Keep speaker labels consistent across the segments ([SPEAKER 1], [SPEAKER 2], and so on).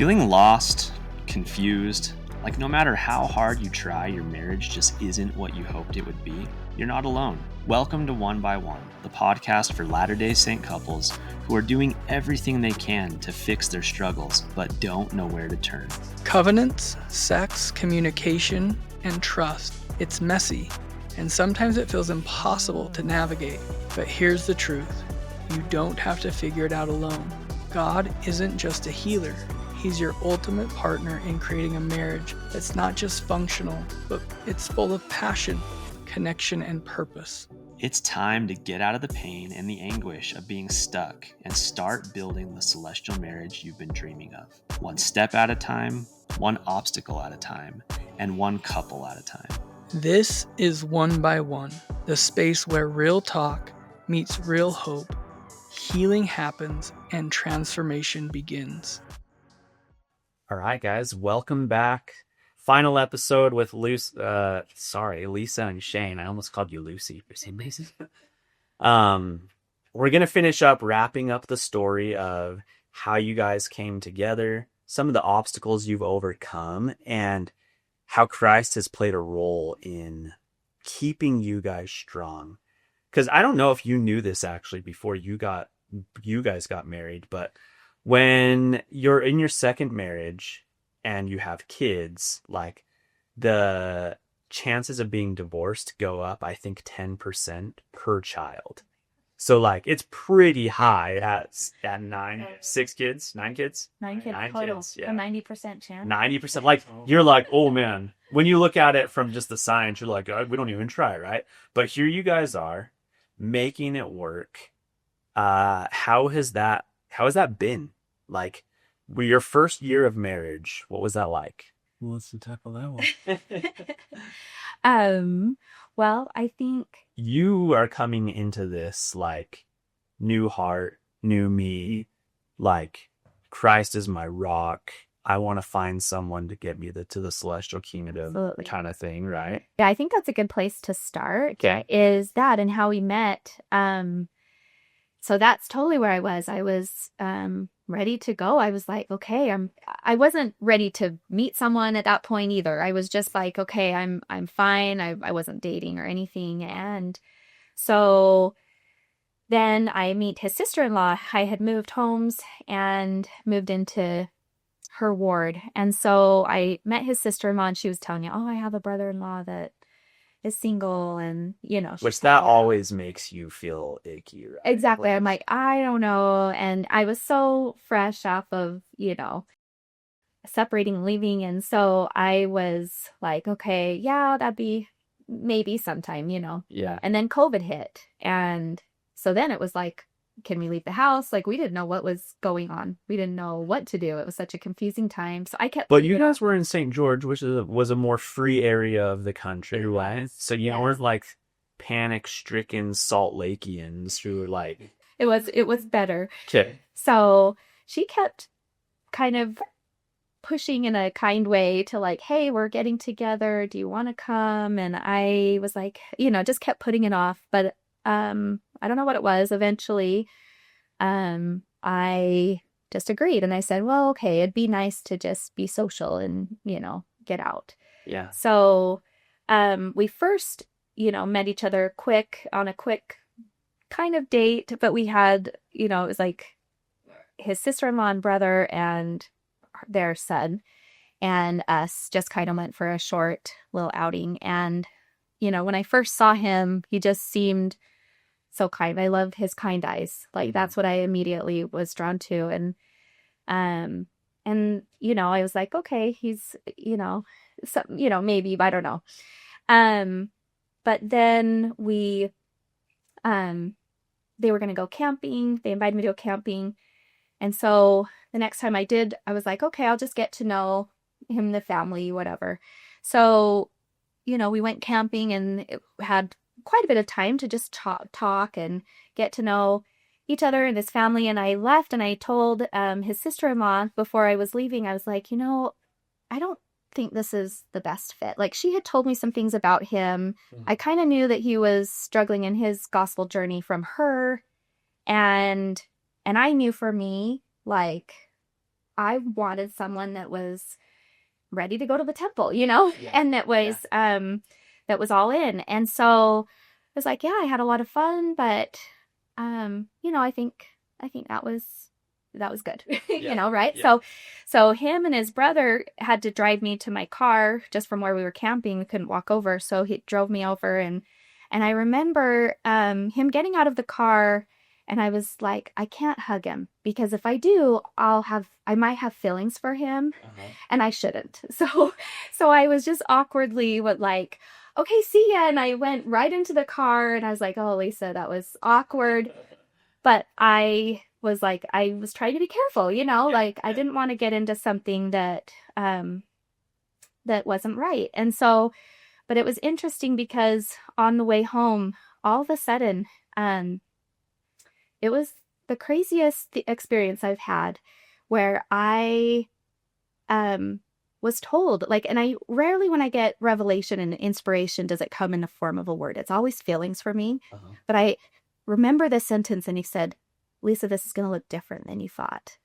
[SPEAKER 1] Feeling lost, confused, like no matter how hard you try, your marriage just isn't what you hoped it would be? You're not alone. Welcome to One by One, the podcast for Latter-day Saint couples who are doing everything they can to fix their struggles, but don't know where to turn.
[SPEAKER 2] Covenants, sex, communication, and trust. It's messy, and sometimes it feels impossible to navigate. But here's the truth. You don't have to figure it out alone. God isn't just a healer. He's your ultimate partner in creating a marriage that's not just functional, but it's full of passion, connection, and purpose.
[SPEAKER 1] It's time to get out of the pain and the anguish of being stuck and start building the celestial marriage you've been dreaming of. One step at a time, one obstacle at a time, and one couple at a time.
[SPEAKER 2] This is One by One, the space where real talk meets real hope, healing happens, and transformation begins.
[SPEAKER 3] All right, guys, welcome back. Final episode with Lisa and Shane. I almost called you Lucy for some reason. We're going to finish up wrapping up the story of how you guys came together, some of the obstacles you've overcome, and how Christ has played a role in keeping you guys strong. Because I don't know if you knew this actually before you guys got married, but when you're in your second marriage and you have kids, like the chances of being divorced go up, I think 10% per child. So like it's pretty high at nine kids.
[SPEAKER 4] Nine kids total.
[SPEAKER 3] Kids, yeah.
[SPEAKER 4] A 90% chance.
[SPEAKER 3] 90%. Like you're like, oh man. When you look at it from just the science, you're like, oh, we don't even try, right? But here you guys are making it work. How has that been? Like, your first year of marriage, what was that like?
[SPEAKER 5] Who wants to tackle that one?
[SPEAKER 4] Well, I think
[SPEAKER 3] You are coming into this like new heart, new me, like Christ is my rock. I want to find someone to get me to the celestial kingdom
[SPEAKER 4] Absolutely.
[SPEAKER 3] kind of thing, right?
[SPEAKER 4] yeah, I think that's a good place to start.
[SPEAKER 3] Okay.
[SPEAKER 4] Is that and how we met. So that's totally where I was. I was ready to go. I was like, okay, I wasn't ready to meet someone at that point either. I was just like, okay, I'm fine. I wasn't dating or anything. And so then I meet his sister-in-law. I had moved homes and moved into her ward. And so I met his sister-in-law and she was telling me, oh, I have a brother-in-law that is single and,
[SPEAKER 3] Which that always makes you feel icky, right?
[SPEAKER 4] Exactly. I'm like, I don't know. And I was so fresh off of, separating, leaving. And so I was like, okay, yeah, that'd be maybe sometime,
[SPEAKER 3] Yeah.
[SPEAKER 4] And then COVID hit. And so then it was like, can we leave the house? Like, we didn't know what was going on. We didn't know what to do. It was such a confusing time. So I kept...
[SPEAKER 3] But you guys were in St. George, which was a more free area of the country, right? So you weren't like panic-stricken Salt Lakeans who were like...
[SPEAKER 4] It was better.
[SPEAKER 3] Okay.
[SPEAKER 4] So she kept kind of pushing in a kind way to like, hey, we're getting together. Do you want to come? And I was like, just kept putting it off. But I don't know what it was. Eventually, I just agreed. And I said, well, okay, it'd be nice to just be social and, get out.
[SPEAKER 3] Yeah.
[SPEAKER 4] So we first, met each other on a quick kind of date. But we had, it was like his sister-in-law and brother and their son and us just kind of went for a short little outing. And, when I first saw him, he just seemed so kind. I love his kind eyes. Like that's what I immediately was drawn to. And I was like, okay, he's, maybe, I don't know. But then they were going to go camping. They invited me to go camping. And so the next time I did, I was like, okay, I'll just get to know him, the family, whatever. So, we went camping and it had quite a bit of time to just talk and get to know each other and his family. And I left and I told his sister-in-law before I was leaving, I was like, I don't think this is the best fit. Like she had told me some things about him. I kind of knew that he was struggling in his gospel journey from her. And I knew for me, like, I wanted someone that was ready to go to the temple, you know, and that was all in. And so I was like, yeah, I had a lot of fun, but, you know, I think that was good, you know, right?
[SPEAKER 3] Yeah.
[SPEAKER 4] So him and his brother had to drive me to my car just from where we were camping. We couldn't walk over. So he drove me over, and I remember, him getting out of the car, and I was like, I can't hug him because if I do, I might have feelings for him, and I shouldn't. So I was just awkwardly like, okay, see ya. And I went right into the car, and I was like, oh, Lisa, that was awkward. But I was like, I was trying to be careful, you know, like I didn't want to get into something that wasn't right. And so, but it was interesting because on the way home, all of a sudden, it was the craziest experience I've had where I was told, like, and I rarely, when I get revelation and inspiration, does it come in the form of a word. It's always feelings for me. But I remember this sentence, and he said, Lisa, this is going to look different than you thought.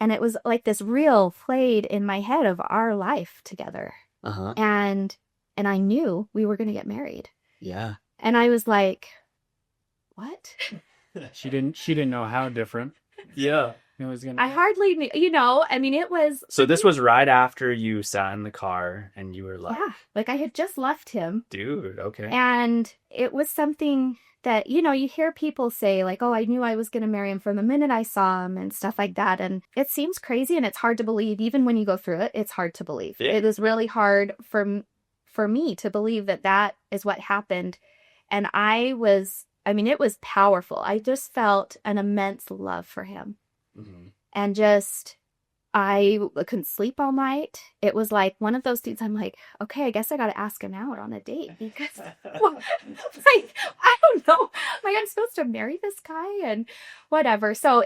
[SPEAKER 4] And it was like this reel played in my head of our life together. And I knew we were going to get married.
[SPEAKER 3] Yeah.
[SPEAKER 4] And I was like, what?
[SPEAKER 5] She didn't know how different
[SPEAKER 3] Yeah.
[SPEAKER 5] it was gonna.
[SPEAKER 4] I hardly knew, you know, I mean, it was.
[SPEAKER 3] So this was right after you sat in the car and you were like,
[SPEAKER 4] Yeah, like I had just left him.
[SPEAKER 3] dude, okay.
[SPEAKER 4] And it was something that, you know, you hear people say like, oh, I knew I was going to marry him from the minute I saw him and stuff like that. And it seems crazy and it's hard to believe. Even when you go through it, it's hard to believe.
[SPEAKER 3] Yeah.
[SPEAKER 4] It is really hard for me to believe that is what happened. And it was powerful. I just felt an immense love for him. And just, I couldn't sleep all night. It was like one of those things. I'm like, okay, I guess I got to ask him out on a date because, like, I don't know. Like, I'm supposed to marry this guy and whatever. So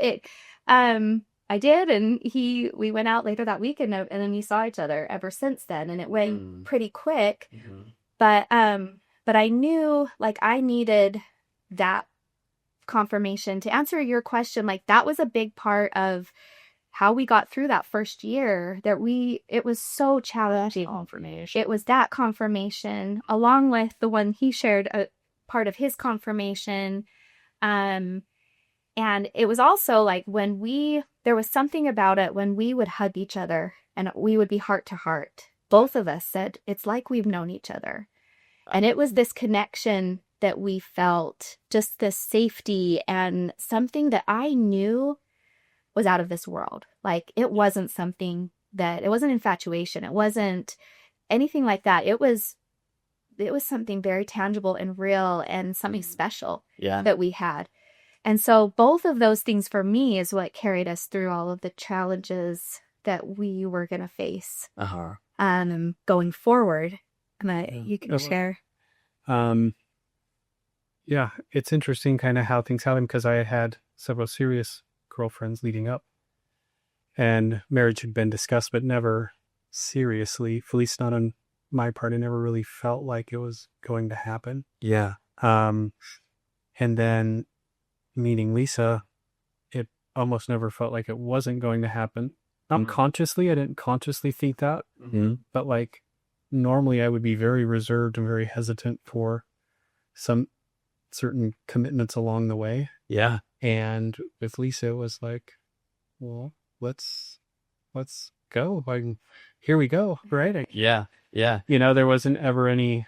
[SPEAKER 4] I did, and we went out later that week, and then we saw each other ever since then, and it went pretty quick. But I knew, like, I needed that confirmation to answer your question. Like, that was a big part of how we got through that first year, it was so challenging.
[SPEAKER 5] Confirmation.
[SPEAKER 4] It was that confirmation along with the one he shared, a part of his confirmation. And it was also like there was something about it when we would hug each other and we would be heart to heart. Both of us said, it's like we've known each other. And it was this connection that we felt, just this safety and something that I knew was out of this world. Like, it wasn't it wasn't infatuation. It wasn't anything like that. It was something very tangible and real and something special that we had. And so both of those things for me is what carried us through all of the challenges that we were going to face going forward. And you can share.
[SPEAKER 6] Yeah, it's interesting kind of how things happen because I had several serious girlfriends leading up, and marriage had been discussed, but never seriously, at least not on my part. I never really felt like it was going to happen.
[SPEAKER 3] Yeah.
[SPEAKER 6] And then meeting Lisa, it almost never felt like it wasn't going to happen. Not consciously, I didn't consciously think that, but like normally I would be very reserved and very hesitant for some certain commitments along the way.
[SPEAKER 3] Yeah.
[SPEAKER 6] And with Lisa, it was like, well, let's go. Here we go. Right.
[SPEAKER 3] Yeah. Yeah.
[SPEAKER 6] You know, there wasn't ever any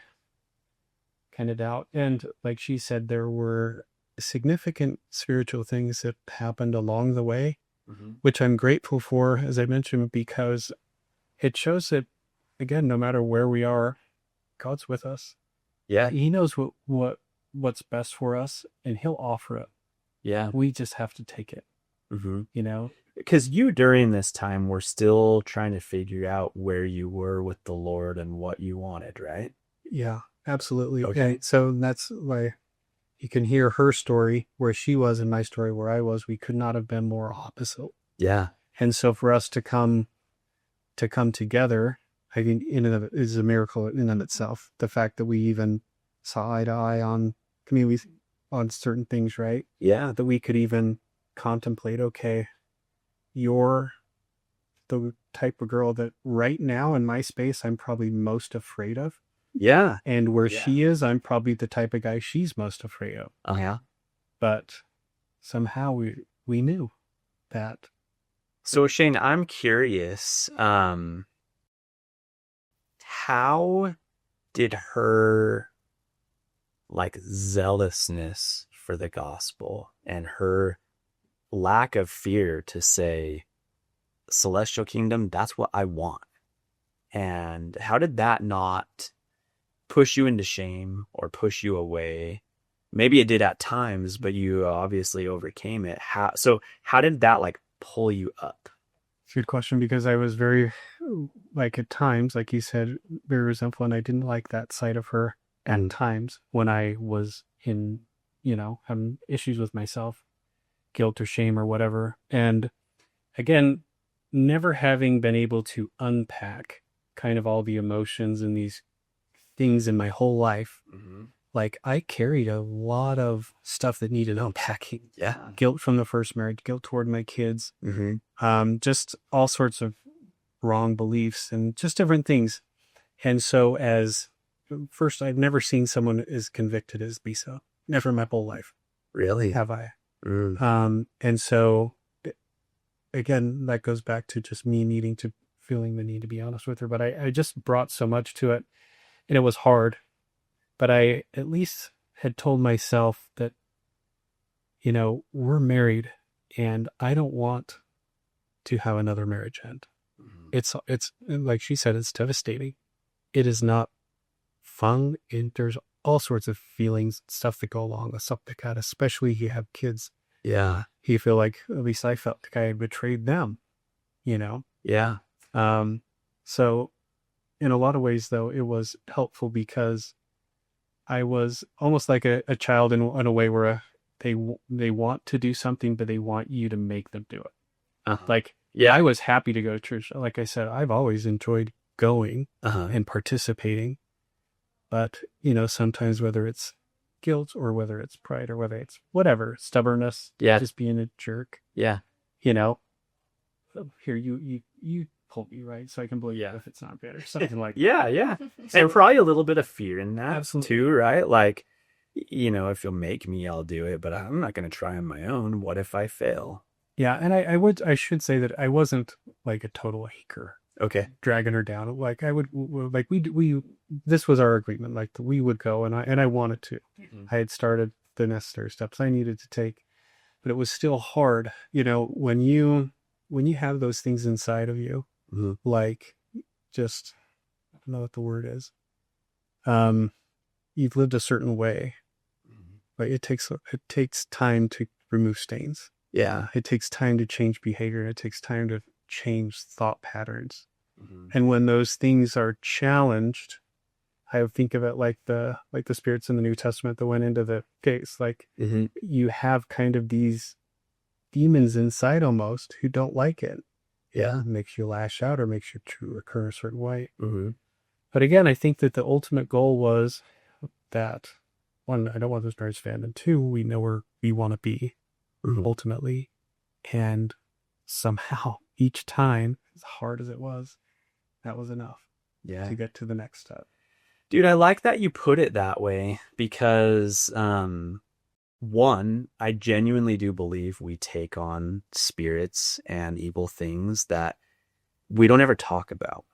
[SPEAKER 6] kind of doubt. And like she said, there were significant spiritual things that happened along the way, which I'm grateful for, as I mentioned, because it shows that, again, no matter where we are, God's with us.
[SPEAKER 3] Yeah.
[SPEAKER 6] He knows what's best for us, and he'll offer it.
[SPEAKER 3] Yeah.
[SPEAKER 6] We just have to take it, you know?
[SPEAKER 3] Because you, during this time, were still trying to figure out where you were with the Lord and what you wanted, right?
[SPEAKER 6] Yeah, absolutely.
[SPEAKER 3] Okay.
[SPEAKER 6] So that's why you can hear her story where she was and my story where I was. We could not have been more opposite.
[SPEAKER 3] Yeah.
[SPEAKER 6] And so for us to come together, I think is a miracle in and of itself. The fact that we even saw eye to eye on certain things, right?
[SPEAKER 3] Yeah.
[SPEAKER 6] That we could even contemplate, okay, you're the type of girl that right now in my space, I'm probably most afraid of.
[SPEAKER 3] Yeah.
[SPEAKER 6] And where she is, I'm probably the type of guy she's most afraid of.
[SPEAKER 3] Oh, yeah.
[SPEAKER 6] But somehow we knew that.
[SPEAKER 3] So Shane, I'm curious, how did her like zealousness for the gospel and her lack of fear to say, celestial kingdom, that's what I want, and how did that not push you into shame or push you away? Maybe it did at times, but you obviously overcame it. How did that like pull you up?
[SPEAKER 6] Good question, because I was very, like at times, like you said, very resentful, and I didn't like that side of her at times when I was in, having issues with myself, guilt or shame or whatever. And again, never having been able to unpack kind of all the emotions and these things in my whole life. Like I carried a lot of stuff that needed unpacking.
[SPEAKER 3] Yeah.
[SPEAKER 6] Guilt from the first marriage, guilt toward my kids, just all sorts of wrong beliefs and just different things. And so first, I've never seen someone as convicted as Lisa. Never in my whole life.
[SPEAKER 3] Really?
[SPEAKER 6] Have I? And so again, that goes back to just me feeling the need to be honest with her. But I just brought so much to it, and it was hard. But I at least had told myself that, we're married and I don't want to have another marriage end. It's like she said, it's devastating. It is not fun. There's all sorts of feelings, stuff that go along with something like that, especially you have kids.
[SPEAKER 3] Yeah.
[SPEAKER 6] You feel like, at least I felt like I had betrayed them,
[SPEAKER 3] Yeah.
[SPEAKER 6] So in a lot of ways, though, it was helpful because I was almost like a child in a way where they want to do something, but they want you to make them do it. Like, I was happy to go to church. Like I said, I've always enjoyed going and participating. But, sometimes whether it's guilt or whether it's pride or whether it's whatever, stubbornness, just being a jerk.
[SPEAKER 3] Yeah.
[SPEAKER 6] Here, you pull me, right? So I can believe if it's not bad or something like that.
[SPEAKER 3] Yeah. And probably a little bit of fear in that
[SPEAKER 6] Absolutely.
[SPEAKER 3] too, right? Like, if you'll make me, I'll do it, but I'm not going to try on my own. What if I fail?
[SPEAKER 6] Yeah. And I should say that I wasn't like a total haker.
[SPEAKER 3] Okay.
[SPEAKER 6] Dragging her down. Like I would, like this was our agreement. Like we would go and I wanted to. I had started the necessary steps I needed to take, but it was still hard. When you have those things inside of you, like just, I don't know what the word is. You've lived a certain way, but it takes time to remove stains.
[SPEAKER 3] Yeah.
[SPEAKER 6] It takes time to change behavior. It takes time to change thought patterns. And when those things are challenged, I think of it like the spirits in the New Testament that went into the gates. Like you have kind of these demons inside almost who don't like it. Yeah. It makes you lash out or makes you to occur a certain way. But again, I think that the ultimate goal was that, one, I don't want this marriage to end, and two, we know where we want to be ultimately. And somehow each time, as hard as it was, that was enough to get to the next step.
[SPEAKER 3] Dude, I like that you put it that way because, one, I genuinely do believe we take on spirits and evil things that we don't ever talk about,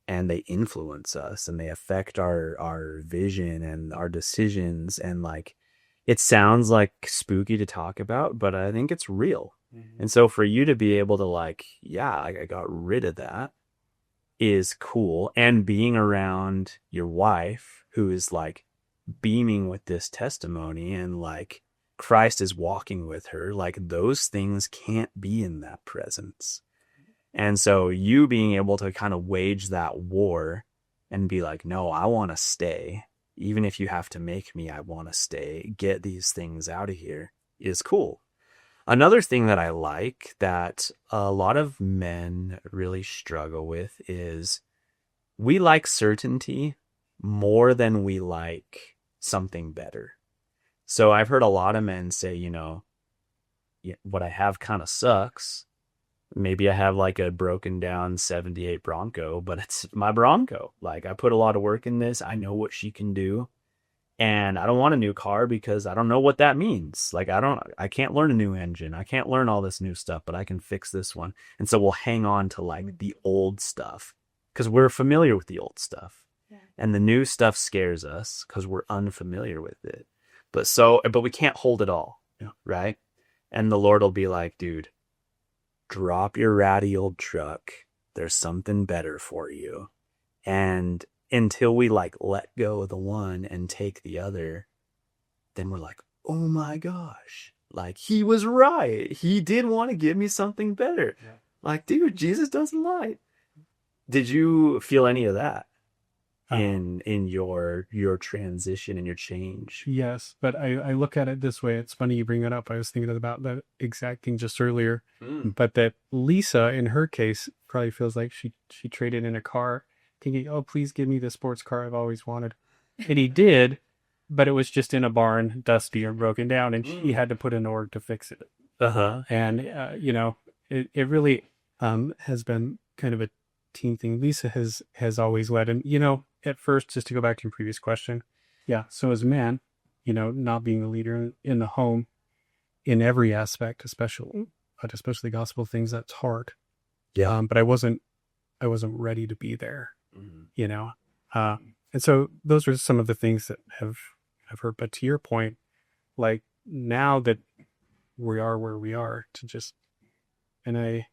[SPEAKER 3] and they influence us and they affect our vision and our decisions. And like, it sounds like spooky to talk about, but I think it's real. And so for you to be able to like, I got rid of that is cool. And being around your wife who is like beaming with this testimony and like Christ is walking with her, like those things can't be in that presence. And so you being able to kind of wage that war and be like, no, I want to stay. Even if you have to make me, I want to stay. Get these things out of here is cool. Another thing that I like that a lot of men really struggle with is we like certainty more than we like something better. So I've heard a lot of men say, what I have kind of sucks. Maybe I have like a broken down 78 Bronco, but it's my Bronco. Like I put a lot of work in this. I know what she can do. And I don't want a new car because I don't know what that means. Like I can't learn a new engine. I can't learn all this new stuff, but I can fix this one. And so we'll hang on to like the old stuff because we're familiar with the old stuff. Yeah. And the new stuff scares us because we're unfamiliar with it. But we can't hold it all. Yeah. Right. And the Lord will be like, dude, drop your ratty old truck. There's something better for you. And until we like let go of the one and take the other, then we're like, oh my gosh, like he was right. He did want to give me something better. Yeah. Like, dude, Jesus doesn't lie. Did you feel any of that in your transition and your change?
[SPEAKER 6] Yes, but I look at it this way. It's funny you bring that up. I was thinking about that exact thing just earlier. But that Lisa, in her case, probably feels like she traded in a car, thinking, oh, please give me the sports car I've always wanted. And he did, but it was just in a barn, dusty and broken down, and she had to put in order to fix it. And, it really has been kind of a teen thing. Lisa has always led. And, at first, just to go back to your previous question, yeah, so as a man, not being the leader in the home in every aspect, especially gospel things, that's hard. Yeah. But I wasn't ready to be there. And so those are some of the things that I've heard. But to your point, like now that we are where we are, to just, and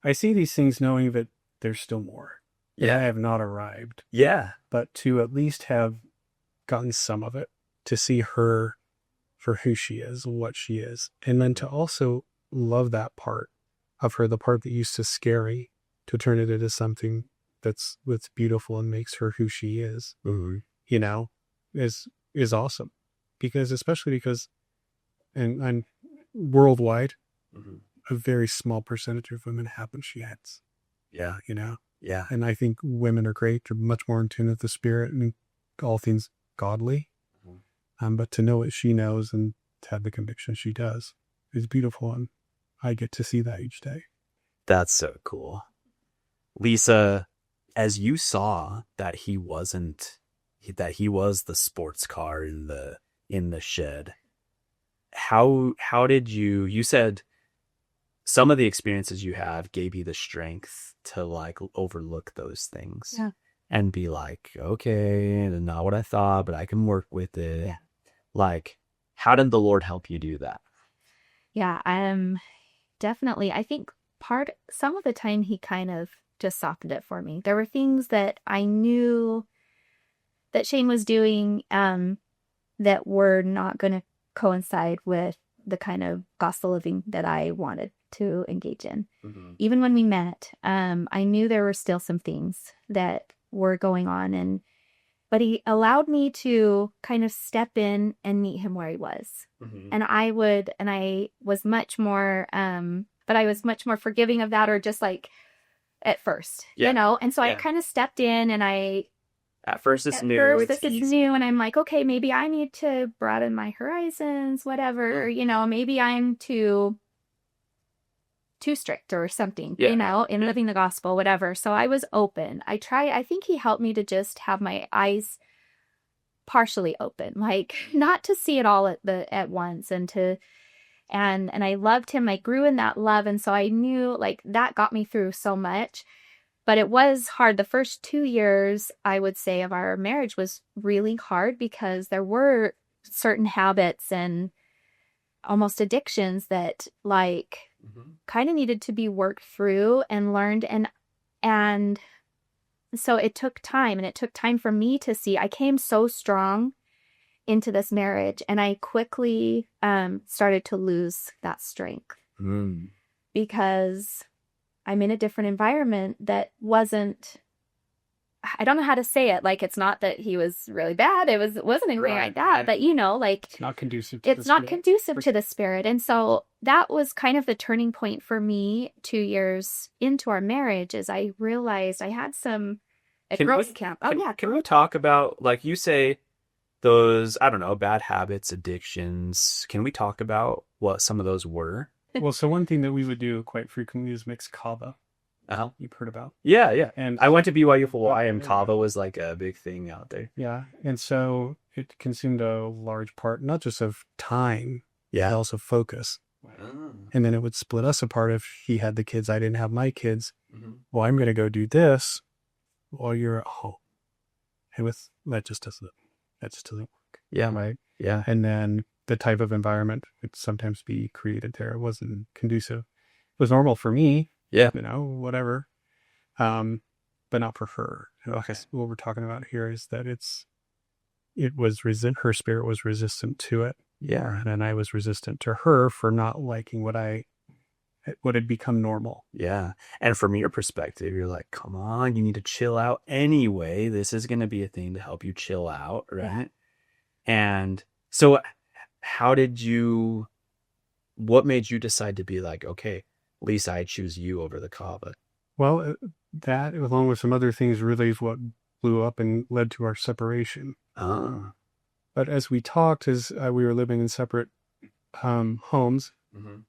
[SPEAKER 6] I see these things knowing that there's still more. Yeah, I have not arrived.
[SPEAKER 3] Yeah,
[SPEAKER 6] but to at least have gotten some of it, to see her for who she is, what she is, and then to also love that part of her, the part that used to scary, to turn it into something that's beautiful and makes her who she is, is awesome. Especially because, and worldwide, a very small percentage of women have what she has.
[SPEAKER 3] Yeah. Yeah.
[SPEAKER 6] And I think women are great. They're much more in tune with the spirit and all things godly. But to know what she knows and to have the conviction she does is beautiful. And I get to see that each day.
[SPEAKER 3] That's so cool. Lisa, as you saw that he was the sports car in the shed, how did you said some of the experiences you have gave you the strength to like overlook those things and be like, okay, not what I thought, but I can work with it. Yeah. Like, how did the Lord help you do that?
[SPEAKER 4] Yeah, definitely. I think some of the time he kind of just softened it for me. There were things that I knew that Shane was doing that were not going to coincide with the kind of gospel living that I wanted to engage in. Even when we met, I knew there were still some things that were going on, but he allowed me to kind of step in and meet him where he was. And I was much more, but I was much more forgiving of that, or just like at first, and so I kind of stepped in, and
[SPEAKER 3] at first it's new.
[SPEAKER 4] It's new, and I'm like, okay, maybe I need to broaden my horizons, whatever, maybe I'm too strict or something, in living the gospel, whatever. So I was open. I think he helped me to just have my eyes partially open, like not to see it all at once, and I loved him. I grew in that love. And so I knew like that got me through so much. But it was hard. The first 2 years, I would say, of our marriage was really hard because there were certain habits and almost addictions that like kind of needed to be worked through and learned. And so it took time, and it took time for me to see. I came so strong into this marriage, and I quickly started to lose that strength because I'm in a different environment that wasn't, I don't know how to say it. Like, it's not that he was really bad. It wasn't anything like that. But, like,
[SPEAKER 6] it's not conducive
[SPEAKER 4] to the spirit. And so that was kind of the turning point for me 2 years into our marriage, as I realized I had some at growth camp.
[SPEAKER 3] Can we talk about, like you say, those, I don't know, bad habits, addictions? Can we talk about what some of those were
[SPEAKER 6] Well, so one thing that we would do quite frequently is mix kava.
[SPEAKER 3] Uh-huh.
[SPEAKER 6] You've heard about.
[SPEAKER 3] Yeah.
[SPEAKER 6] And
[SPEAKER 3] I went to BYU for Hawaii, and
[SPEAKER 6] yeah.
[SPEAKER 3] kava was like a big thing out there.
[SPEAKER 6] Yeah. And so it consumed a large part, not just of time, but also focus.
[SPEAKER 3] Oh.
[SPEAKER 6] And then it would split us apart if he had the kids, I didn't have my kids.
[SPEAKER 3] Mm-hmm.
[SPEAKER 6] Well, I'm going to go do this while you're at home. And that just doesn't work.
[SPEAKER 3] Yeah.
[SPEAKER 6] Right.
[SPEAKER 3] Yeah.
[SPEAKER 6] And then the type of environment would sometimes be created there. It wasn't conducive. It was normal for me.
[SPEAKER 3] Yeah.
[SPEAKER 6] Whatever. But not for her. Okay. What we're talking about here is that her spirit was resistant to it.
[SPEAKER 3] Yeah.
[SPEAKER 6] And I was resistant to her for not liking what had become normal.
[SPEAKER 3] Yeah. And from your perspective, you're like, come on, you need to chill out anyway. This is going to be a thing to help you chill out. Right.
[SPEAKER 6] Yeah.
[SPEAKER 3] And so what made you decide to be like, okay, Lisa, I choose you over the kava?
[SPEAKER 6] Well, that, along with some other things, really is what blew up and led to our separation.
[SPEAKER 3] Oh.
[SPEAKER 6] But as we talked, as we were living in separate homes,
[SPEAKER 3] Mm-hmm.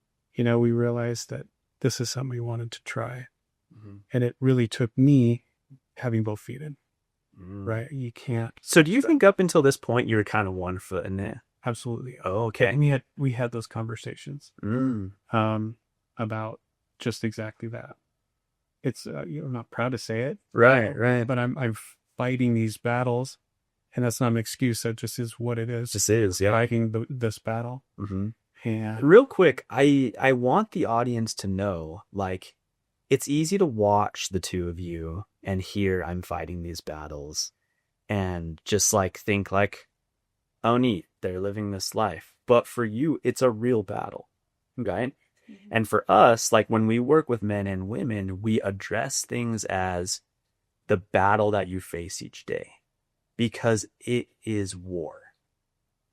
[SPEAKER 6] We realized that this is something we wanted to try.
[SPEAKER 3] Mm-hmm.
[SPEAKER 6] And it really took me having both feet in,
[SPEAKER 3] Mm.
[SPEAKER 6] right? You can't.
[SPEAKER 3] So do you think up until this point, you were kind of one foot in it?
[SPEAKER 6] Absolutely.
[SPEAKER 3] Oh, okay.
[SPEAKER 6] We had those conversations about just exactly that. It's I'm not proud to say it,
[SPEAKER 3] Right.
[SPEAKER 6] but I'm fighting these battles, and that's not an excuse. That just is what it is.
[SPEAKER 3] Just is, yeah.
[SPEAKER 6] Fighting this battle.
[SPEAKER 3] Mm-hmm.
[SPEAKER 6] And
[SPEAKER 3] real quick, I want the audience to know, like, it's easy to watch the two of you and hear I'm fighting these battles and just like think like, oh neat, they're living this life. But for you, it's a real battle, right? Mm-hmm. And for us, like when we work with men and women, we address things as the battle that you face each day because it is war.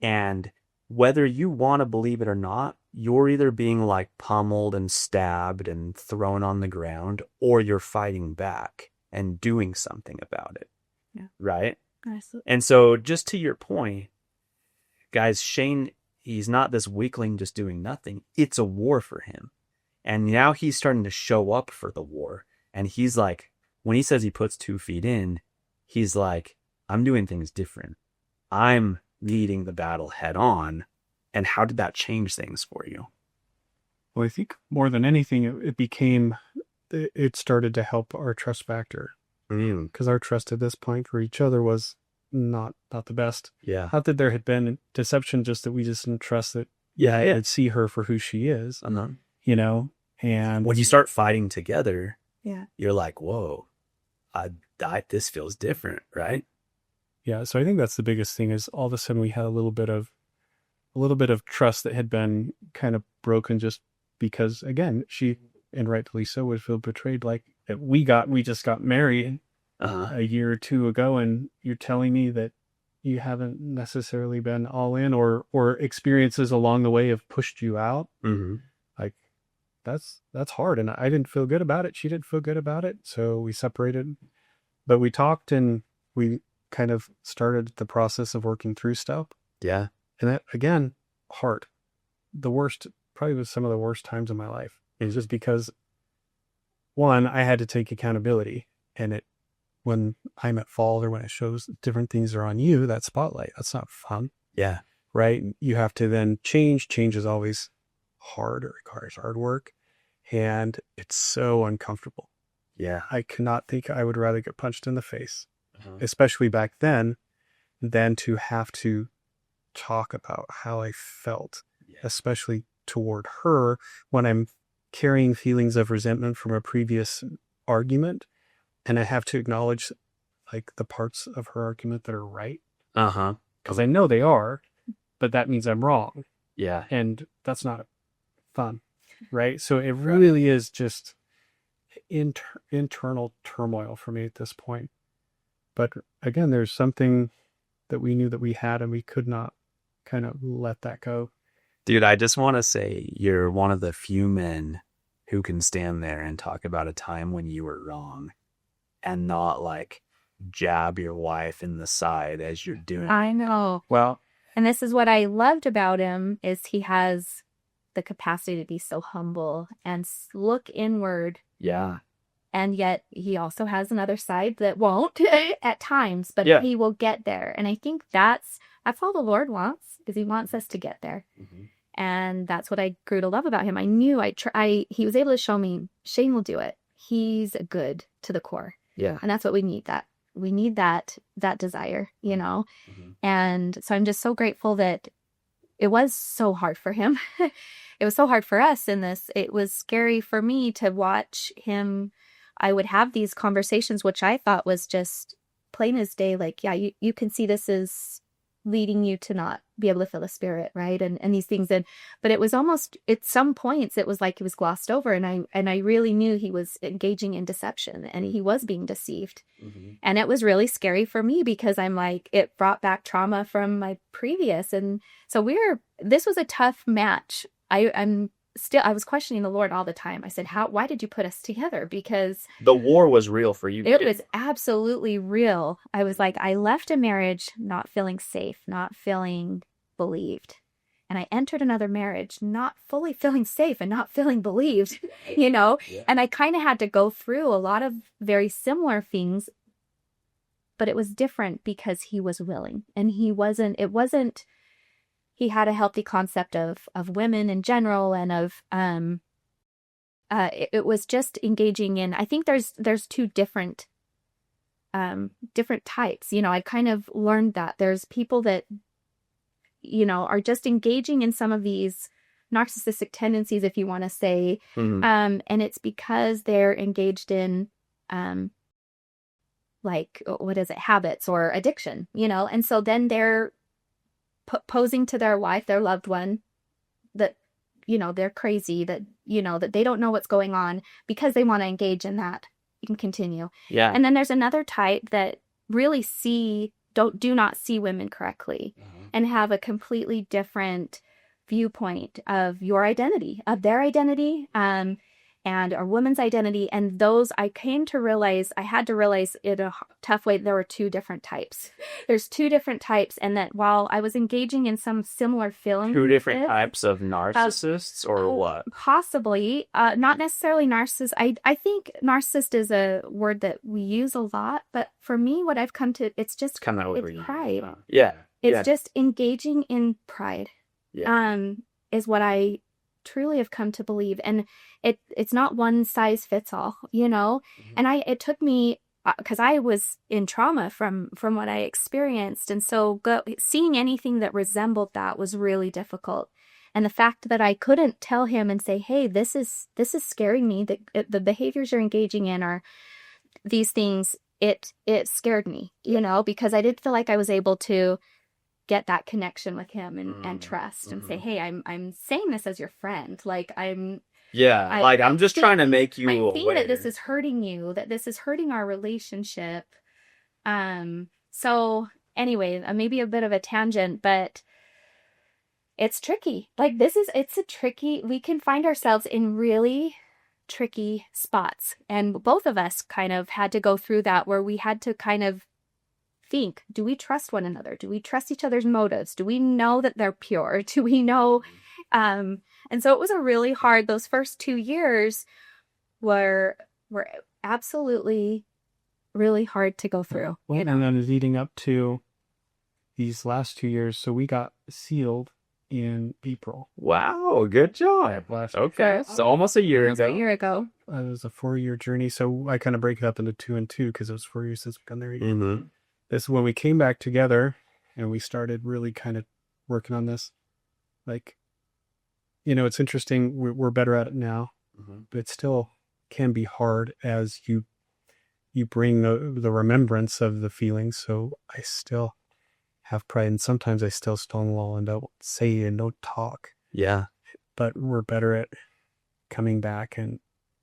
[SPEAKER 3] And whether you want to believe it or not, you're either being like pummeled and stabbed and thrown on the ground, or you're fighting back and doing something about it.
[SPEAKER 4] Yeah.
[SPEAKER 3] Right?
[SPEAKER 4] Absolutely.
[SPEAKER 3] And so just to your point, guys, Shane, he's not this weakling just doing nothing. It's a war for him. And now he's starting to show up for the war. And he's like, when he says he puts 2 feet in, he's like, I'm doing things different. I'm leading the battle head on. And how did that change things for you?
[SPEAKER 6] Well, I think more than anything, it started to help our trust factor. Because our trust at this point for each other was not the best.
[SPEAKER 3] Yeah.
[SPEAKER 6] Not that there had been deception, just that we just didn't trust that I'd see her for who she is.
[SPEAKER 3] Uh-huh.
[SPEAKER 6] And
[SPEAKER 3] when you start fighting together,
[SPEAKER 4] yeah,
[SPEAKER 3] you're like, whoa, this feels different, right?
[SPEAKER 6] Yeah. So I think that's the biggest thing is all of a sudden we had a little bit of trust that had been kind of broken just because, again, she, and rightfully so, would feel betrayed. Like that we just got married a year or two ago, and you're telling me that you haven't necessarily been all in, or experiences along the way have pushed you out.
[SPEAKER 3] Mm-hmm.
[SPEAKER 6] Like that's hard, and I didn't feel good about it. She didn't feel good about it, so we separated. But we talked, and we kind of started the process of working through stuff.
[SPEAKER 3] Yeah.
[SPEAKER 6] And that, again, hard. The worst, probably was some of the worst times in my life. It's just because, one, I had to take accountability. And when I'm at fault or when it shows different things are on you, that spotlight, that's not fun.
[SPEAKER 3] Yeah.
[SPEAKER 6] Right? You have to then change. Change is always hard. It requires hard work. And it's so uncomfortable.
[SPEAKER 3] Yeah.
[SPEAKER 6] I cannot think I would rather get punched in the face, especially back then, than to have to talk about how I felt, especially toward her when I'm carrying feelings of resentment from a previous argument, and I have to acknowledge like the parts of her argument that are right. Because I know they are, but that means I'm wrong.
[SPEAKER 3] Yeah.
[SPEAKER 6] And that's not fun. Right. So it really is just internal turmoil for me at this point. But again, there's something that we knew that we had, and we could not kind of let that go.
[SPEAKER 3] Dude, I just want to say you're one of the few men who can stand there and talk about a time when you were wrong and not like jab your wife in the side as you're doing.
[SPEAKER 4] I know.
[SPEAKER 6] Well,
[SPEAKER 4] and this is what I loved about him is he has the capacity to be so humble and look inward.
[SPEAKER 3] Yeah.
[SPEAKER 4] And yet he also has another side that won't at times, but
[SPEAKER 3] Yeah.
[SPEAKER 4] he will get there. And I think that's all the Lord wants, because he wants us to get there.
[SPEAKER 3] Mm-hmm.
[SPEAKER 4] And that's what I grew to love about him. I knew he was able to show me Shane will do it. He's good to the core.
[SPEAKER 3] Yeah.
[SPEAKER 4] And that's what we need, we need that desire, you know?
[SPEAKER 3] Mm-hmm.
[SPEAKER 4] And so I'm just so grateful that it was so hard for him. It was so hard for us in this. It was scary for me to watch him. I would have these conversations, which I thought was just plain as day. Like, yeah, you can see this is leading you to not be able to feel the spirit, right? And these things. But it was almost, at some points, it was like it was glossed over. And I really knew he was engaging in deception and he was being deceived.
[SPEAKER 3] Mm-hmm.
[SPEAKER 4] And it was really scary for me, because I'm like, it brought back trauma from my previous. And so this was a tough match. I was questioning the Lord all the time. I said, why did you put us together? Because
[SPEAKER 3] the war was real for you.
[SPEAKER 4] It was absolutely real. I was like, I left a marriage not feeling safe, not feeling believed. And I entered another marriage not fully feeling safe and not feeling believed, you know?
[SPEAKER 3] Yeah.
[SPEAKER 4] And I kind of had to go through a lot of very similar things, but it was different because he was willing. And he had a healthy concept of women in general, and of it was just engaging in, I think there's two different types. You know, I kind of learned that there's people that, you know, are just engaging in some of these narcissistic tendencies, if you want to say, and it's because they're engaged in like, what is it, habits or addiction, you know, and so then they're posing to their wife, their loved one, that, you know, they're crazy, that, you know, that they don't know what's going on, because they want to engage in that. You can continue.
[SPEAKER 3] Yeah.
[SPEAKER 4] And then there's another type that really do not see women correctly, and have a completely different viewpoint of your identity, of their identity, and a woman's identity. And those, I had to realize in a tough way, there were two different types. There's two different types. And that while I was engaging in some similar feelings.
[SPEAKER 3] Two different types of narcissists, or what?
[SPEAKER 4] Possibly. Not necessarily narcissist. I think narcissist is a word that we use a lot. But for me, what I've come to, it's just
[SPEAKER 3] kind of
[SPEAKER 4] it's pride.
[SPEAKER 3] Yeah.
[SPEAKER 4] It's just engaging in pride.
[SPEAKER 3] Yeah.
[SPEAKER 4] Is what I truly have come to believe. And it's not one size fits all, you know. And it took me, because I was in trauma from what I experienced, and so seeing anything that resembled that was really difficult. And the fact that I couldn't tell him and say, hey, this is scaring me, that the behaviors you're engaging in are these things, it scared me, you know, because I didn't feel like I was able to get that connection with him and trust and say, hey, I'm saying this as your friend. Like, I'm just trying to make you aware. I think that this is hurting you, that this is hurting our relationship. So anyway, maybe a bit of a tangent, but it's tricky. Like, we can find ourselves in really tricky spots. And both of us kind of had to go through that, where we had to kind of think, do we trust one another? Do we trust each other's motives? Do we know that they're pure? Do we know? And so it was a really hard, those first 2 years were absolutely really hard to go through.
[SPEAKER 6] Well, and then leading up to these last 2 years, so we got sealed in April.
[SPEAKER 3] Wow, good job. Okay, so almost a year ago.
[SPEAKER 4] A year ago.
[SPEAKER 6] It was a 4-year journey, so I kind of break it up into 2 and 2, because it was 4 years since we've gone there again.
[SPEAKER 3] Mm-hmm.
[SPEAKER 6] This is when we came back together and we started really kind of working on this. Like, you know, it's interesting. We're better at it now, but it still can be hard as you bring the remembrance of the feelings. So I still have pride, and sometimes I still stonewall and don't say and don't talk.
[SPEAKER 3] Yeah.
[SPEAKER 6] But we're better at coming back and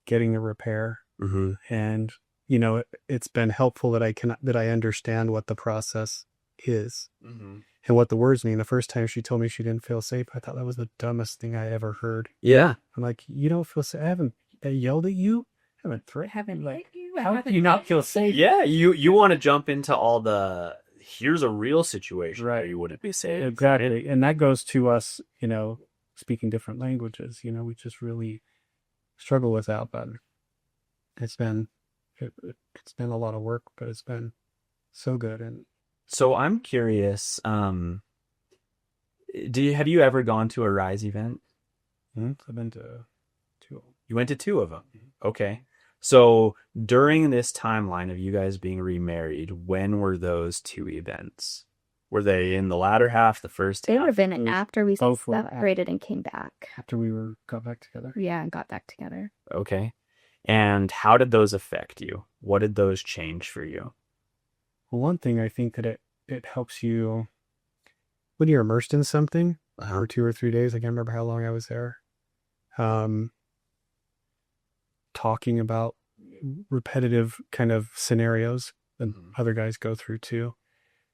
[SPEAKER 6] getting the repair.
[SPEAKER 3] Mm-hmm.
[SPEAKER 6] And you know, it's been helpful that I understand what the process is and what the words mean. The first time she told me she didn't feel safe, I thought that was the dumbest thing I ever heard.
[SPEAKER 3] Yeah.
[SPEAKER 6] I'm like, you don't feel safe? I haven't yelled at you? I haven't threatened you? Like,
[SPEAKER 4] you?
[SPEAKER 6] how do you not feel safe?
[SPEAKER 3] Yeah, you want to jump into all the, here's a real situation
[SPEAKER 6] right.
[SPEAKER 3] where you wouldn't be safe.
[SPEAKER 6] Exactly. And that goes to us, you know, speaking different languages. We just really struggle with that, but it's been a lot of work, but it's been so good. And
[SPEAKER 3] So I'm curious, have you ever gone to a Rise event?
[SPEAKER 6] I've been to 2 of them.
[SPEAKER 3] You went to 2 of them. Okay. So during this timeline of you guys being remarried, when were those 2 events? Were they in the latter half, the first
[SPEAKER 4] They
[SPEAKER 3] half?
[SPEAKER 4] would have been after we
[SPEAKER 6] both were
[SPEAKER 4] separated and came back.
[SPEAKER 6] After we got back together.
[SPEAKER 4] Yeah, and got back together.
[SPEAKER 3] Okay. And how did those affect you? What did those change for you?
[SPEAKER 6] Well, one thing I think that it helps you when you're immersed in something for 2 or 3 days. I can't remember how long I was there. Talking about repetitive kind of scenarios that other guys go through too,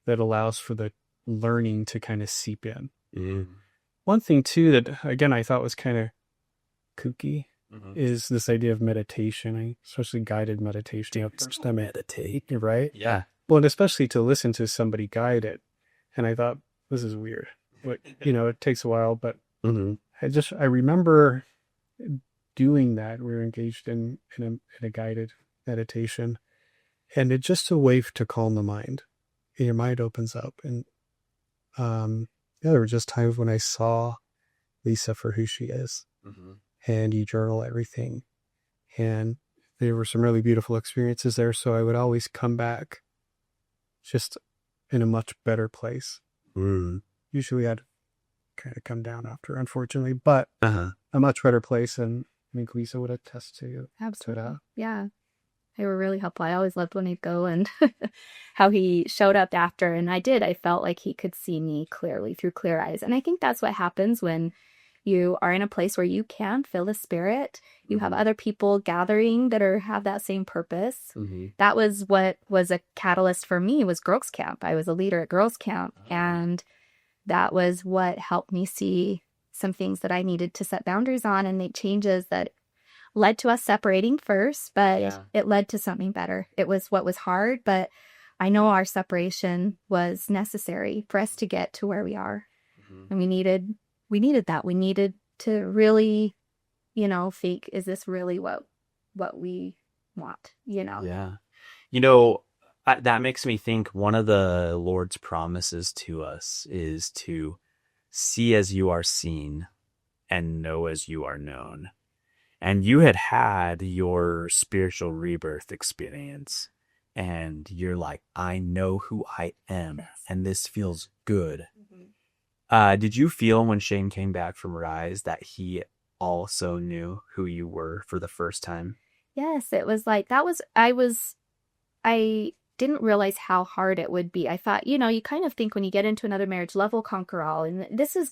[SPEAKER 6] that allows for the learning to kind of seep in. One thing too that, again, I thought was kind of kooky is this idea of meditation, especially guided meditation.
[SPEAKER 3] Just to meditate.
[SPEAKER 6] Right?
[SPEAKER 3] Yeah.
[SPEAKER 6] Well, and especially to listen to somebody guide it. And I thought, this is weird. But, it takes a while, but I remember doing that. We were engaged in a guided meditation, and it's just a way to calm the mind. And your mind opens up. And there were just times when I saw Lisa for who she is, and you journal everything. And there were some really beautiful experiences there. So I would always come back just in a much better place. Usually I'd kind of come down after, unfortunately, but a much better place. And I think Lisa would attest to you.
[SPEAKER 4] Absolutely. Yeah. They were really helpful. I always loved when he'd go and how he showed up after. And I felt like he could see me clearly through clear eyes. And I think that's what happens when you are in a place where you can feel the spirit. You have other people gathering that have that same purpose. That was what was a catalyst for me, was Girls Camp. I was a leader at Girls Camp. And that was what helped me see some things that I needed to set boundaries on and make changes that led to us separating first, but it led to something better. It was what was hard, but I know our separation was necessary for us to get to where we are. And we needed that. We needed to really, think, is this really what we want,
[SPEAKER 3] Yeah. That makes me think one of the Lord's promises to us is to see as you are seen and know as you are known. And you had your spiritual rebirth experience, and you're like, I know who I am, and this feels good. Did you feel when Shane came back from Rise that he also knew who you were for the first time?
[SPEAKER 4] Yes, it was like I didn't realize how hard it would be. I thought, you kind of think when you get into another marriage, love will conquer all. And this is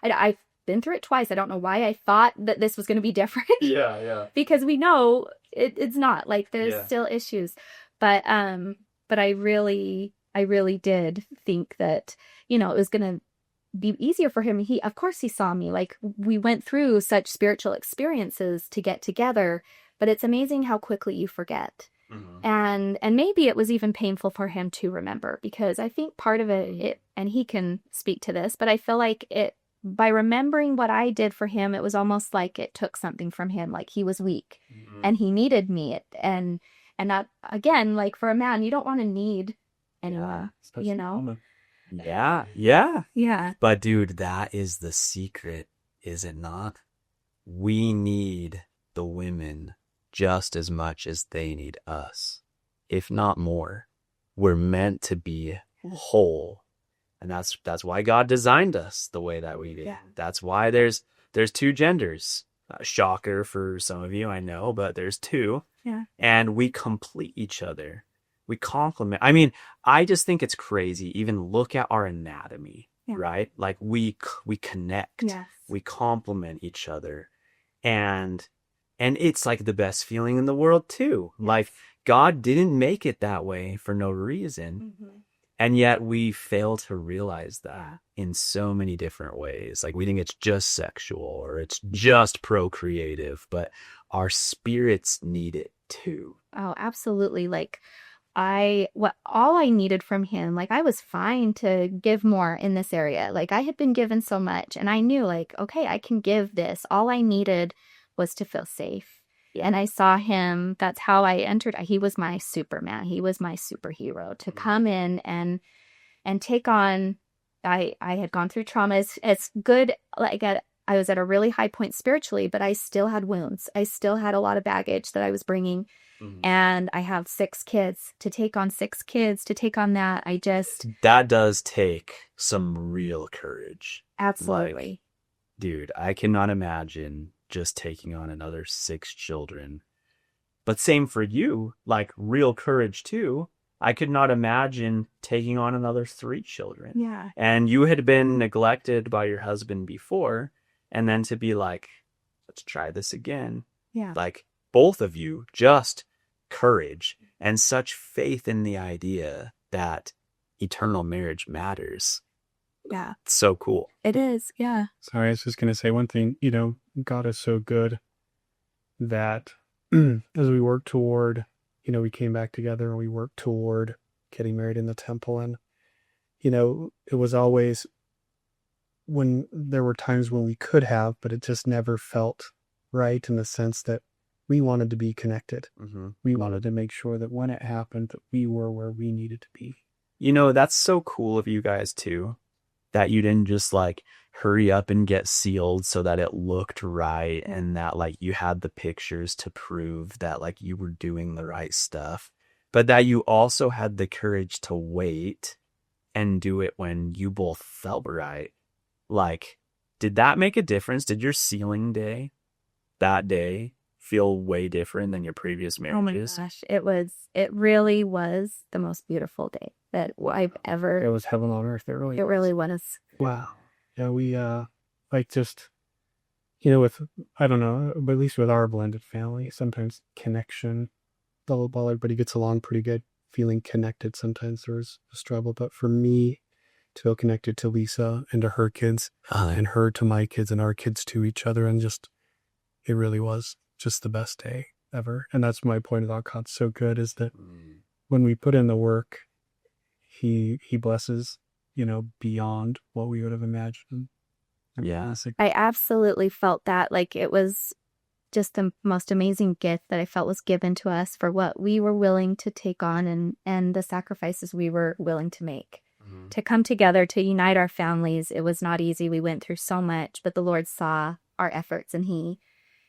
[SPEAKER 4] I've been through it twice. I don't know why I thought that this was going to be different.
[SPEAKER 3] Yeah.
[SPEAKER 4] Because we know it's not. Like, there's still issues. But I really did think that, it was going to be easier for him. Of course he saw me. Like, we went through such spiritual experiences to get together, but it's amazing how quickly you forget. And maybe it was even painful for him to remember, because I think part of it, and he can speak to this, but I feel like by remembering what I did for him, it was almost like it took something from him. Like, he was weak and he needed me. And not, again, like, for a man, you don't want to need anyone,
[SPEAKER 3] Yeah.
[SPEAKER 4] Yeah.
[SPEAKER 3] But dude, that is the secret, is it not? We need the women just as much as they need us, if not more. We're meant to be whole. And that's why God designed us the way that we did. Yeah. That's why there's 2 genders. Shocker for some of you, I know, but there's 2.
[SPEAKER 4] Yeah.
[SPEAKER 3] And we complete each other. We complement. I mean, I just think it's crazy. Even look at our anatomy, right? Like, we connect.
[SPEAKER 4] Yes.
[SPEAKER 3] We complement each other. And it's like the best feeling in the world too. Yes. Like, God didn't make it that way for no reason. And yet we fail to realize that in so many different ways. Like, we think it's just sexual or it's just procreative, but our spirits need it too.
[SPEAKER 4] Oh, absolutely. Like what all I needed from him, like I was fine to give more in this area. Like I had been given so much and I knew like, okay, I can give this. All I needed was to feel safe.
[SPEAKER 3] Yeah.
[SPEAKER 4] And I saw him, that's how I entered. He was my Superman. He was my superhero to come in and take on. I had gone through trauma as good, like I was at a really high point spiritually, but I still had wounds. I still had a lot of baggage that I was bringing. And I have 6 kids. To take on 6 kids, to take on that,
[SPEAKER 3] That does take some real courage.
[SPEAKER 4] Absolutely.
[SPEAKER 3] Like, dude, I cannot imagine just taking on another 6 children. But same for you, like real courage too. I could not imagine taking on another 3 children.
[SPEAKER 4] Yeah.
[SPEAKER 3] And you had been neglected by your husband before, and then to be like, let's try this again.
[SPEAKER 4] Yeah.
[SPEAKER 3] Like both of you, just courage and such faith in the idea that eternal marriage matters.
[SPEAKER 4] Yeah.
[SPEAKER 3] It's so cool.
[SPEAKER 4] It is. Yeah.
[SPEAKER 6] Sorry, I was just going to say one thing. God is so good that as we work toward, we came back together and we worked toward getting married in the temple. And, it was always when there were times when we could have, but it just never felt right in the sense that we wanted to be connected. We wanted to make sure that when it happened that we were where we needed to be.
[SPEAKER 3] That's so cool of you guys too, that you didn't just like hurry up and get sealed so that it looked right and that like you had the pictures to prove that like you were doing the right stuff, but that you also had the courage to wait and do it when you both felt right. Like, did that make a difference? Did your sealing day that day feel way different than your previous marriages?
[SPEAKER 4] Oh my gosh. It really was the most beautiful day that I've ever.
[SPEAKER 6] It was heaven on earth. It
[SPEAKER 4] really was.
[SPEAKER 6] Wow. Yeah, we like just with, I don't know, but at least with our blended family, sometimes connection, while everybody gets along pretty good, feeling connected, sometimes there's a struggle. But for me to feel connected to Lisa and to her kids and her to my kids and our kids to each other, and just it really was just the best day ever. And that's my point about God's so good, is that when we put in the work, he blesses, beyond what we would have imagined.
[SPEAKER 3] Yeah.
[SPEAKER 4] I absolutely felt that. Like it was just the most amazing gift that I felt was given to us for what we were willing to take on and the sacrifices we were willing to make. To come together, to unite our families. It was not easy. We went through so much, but the Lord saw our efforts and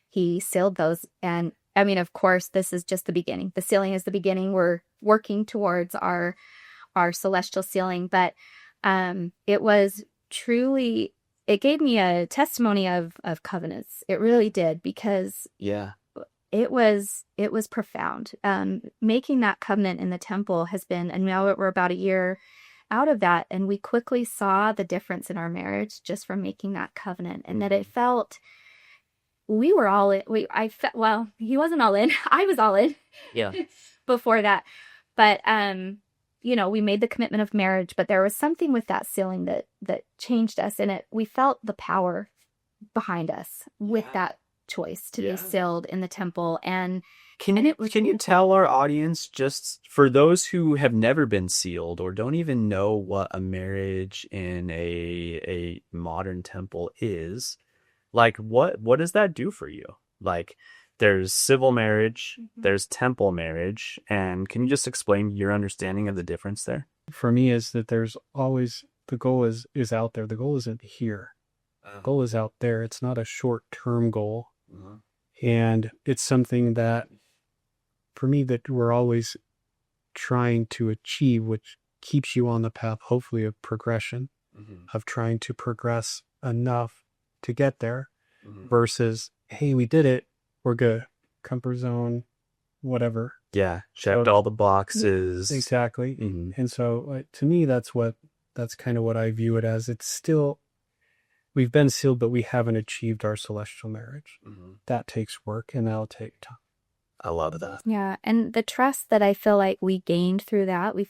[SPEAKER 4] he sealed those. And I mean, of course, this is just the beginning. The sealing is the beginning. We're working towards our celestial sealing, but it was truly, it gave me a testimony of covenants. It really did, because it was profound. Making that covenant in the temple has been, and now we're about a year out of that, and we quickly saw the difference in our marriage just from making that covenant, and that it felt, we were all in. Well, he wasn't all in. I was all in.
[SPEAKER 3] Yeah.
[SPEAKER 4] Before that, but we made the commitment of marriage, but there was something with that sealing that changed us, and we felt the power behind us with that choice to be sealed in the temple. And
[SPEAKER 3] can you tell our audience, just for those who have never been sealed or don't even know what a marriage in a modern temple is, like what does that do for you? Like, there's civil marriage, there's temple marriage, and can you just explain your understanding of the difference there?
[SPEAKER 6] For me, is that there's always, the goal is out there. The goal isn't here. The goal is out there. It's not a short-term goal. And it's something that, for me, that we're always trying to achieve, which keeps you on the path, hopefully, of progression, of trying to progress enough to get there, versus, hey, we did it, we're good, comfort zone, whatever.
[SPEAKER 3] Yeah, checked all the boxes.
[SPEAKER 6] Exactly. And so to me, that's kind of what I view it as. It's still, we've been sealed, but we haven't achieved our celestial marriage. That takes work, and that'll take time.
[SPEAKER 3] I love that.
[SPEAKER 4] Yeah, and the trust that I feel like we gained through that, we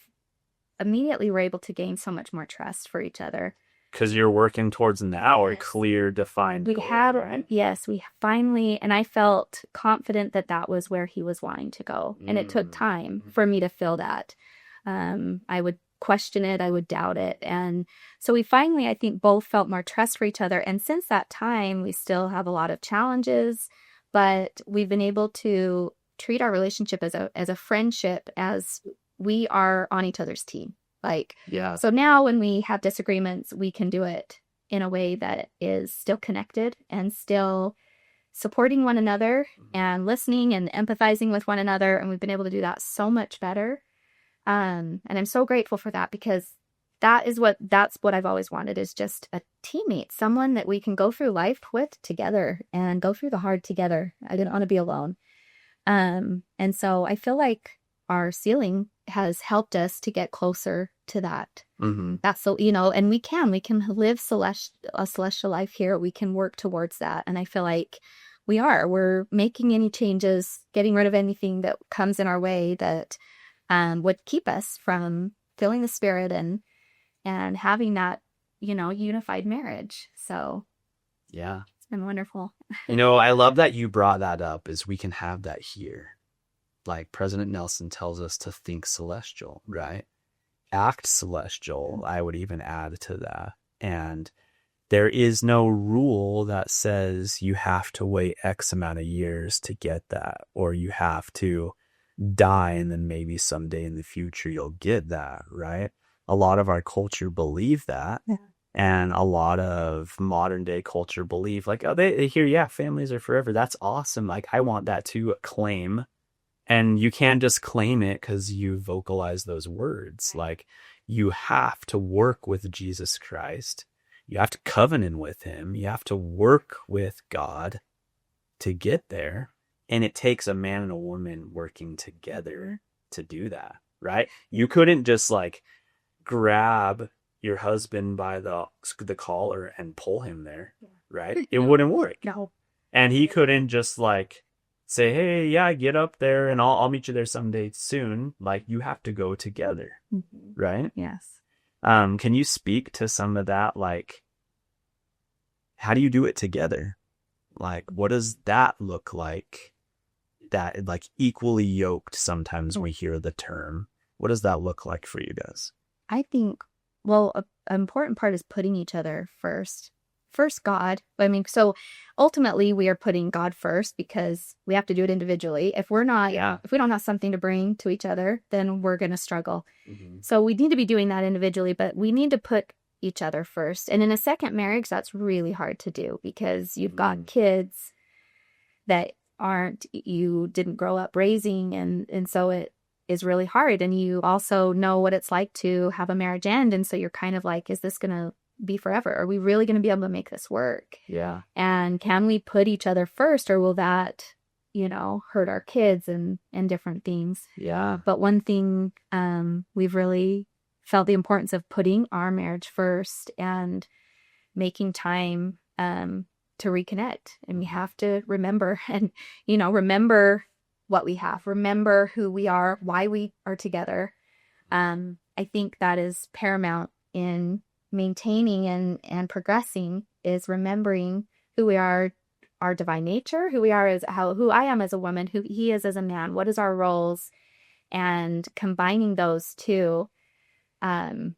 [SPEAKER 4] immediately were able to gain so much more trust for each other.
[SPEAKER 3] because you're working towards now a
[SPEAKER 4] Yes.
[SPEAKER 3] clear, defined
[SPEAKER 4] We
[SPEAKER 3] goal,
[SPEAKER 4] had,
[SPEAKER 3] right?
[SPEAKER 4] yes, we finally, and I felt confident that that was where he was wanting to go. And it took time for me to feel that. I would question it, I would doubt it. And so we finally, I think, both felt more trust for each other. And since that time, we still have a lot of challenges, but we've been able to treat our relationship as a friendship, as we are on each other's team. Like,
[SPEAKER 3] Yeah.
[SPEAKER 4] so now when we have disagreements, we can do it in a way that is still connected and still supporting one another and listening and empathizing with one another. And we've been able to do that so much better. And I'm so grateful for that, because that's what I've always wanted, is just a teammate, someone that we can go through life with together and go through the hard together. I didn't want to be alone. And so I feel like our sealing has helped us to get closer to that.
[SPEAKER 3] Mm-hmm.
[SPEAKER 4] That's so, and we can live a celestial life here. We can work towards that. And I feel like we're making any changes, getting rid of anything that comes in our way that would keep us from feeling the Spirit and having that, unified marriage. So
[SPEAKER 3] Yeah.
[SPEAKER 4] it's been wonderful.
[SPEAKER 3] I love that you brought that up, is we can have that here. Like President Nelson tells us to think celestial, right? Act celestial, I would even add to that. And there is no rule that says you have to wait X amount of years to get that, or you have to die and then maybe someday in the future you'll get that, right? A lot of our culture believe that.
[SPEAKER 4] Yeah.
[SPEAKER 3] And a lot of modern day culture believe like, oh, they hear, yeah, families are forever. That's awesome. Like, I want that to claim. And you can't just claim it because you vocalize those words.
[SPEAKER 4] Right.
[SPEAKER 3] Like, you have to work with Jesus Christ. You have to covenant with him. You have to work with God to get there. And it takes a man and a woman working together to do that, right? You couldn't just like grab your husband by the collar and pull him there, right? It wouldn't work.
[SPEAKER 4] No.
[SPEAKER 3] And he couldn't just like say, hey, yeah, get up there and I'll meet you there someday soon. Like, you have to go together, right?
[SPEAKER 4] Yes.
[SPEAKER 3] Can you speak to some of that? Like, how do you do it together? Like, what does that look like? That like equally yoked, sometimes we hear the term. What does that look like for you guys?
[SPEAKER 4] I think, well, an important part is putting each other first. First, God. I mean, so ultimately we are putting God first because we have to do it individually. If we're not, if we don't have something to bring to each other, then we're going to struggle.
[SPEAKER 3] Mm-hmm.
[SPEAKER 4] So we need to be doing that individually, but we need to put each other first. And in a second marriage, that's really hard to do because you've got kids that you didn't grow up raising. And so it is really hard. And you also know what it's like to have a marriage end. And so you're kind of like, is this going to be forever? Are we really going to be able to make this work?
[SPEAKER 3] Yeah.
[SPEAKER 4] And can we put each other first, or will that, hurt our kids and different things?
[SPEAKER 3] Yeah.
[SPEAKER 4] But one thing we've really felt the importance of putting our marriage first and making time to reconnect. And we have to remember remember what we have, remember who we are, why we are together. I think that is paramount in maintaining and progressing, is remembering who we are, our divine nature, who we are as who I am as a woman, who he is as a man, what is our roles, and combining those two, and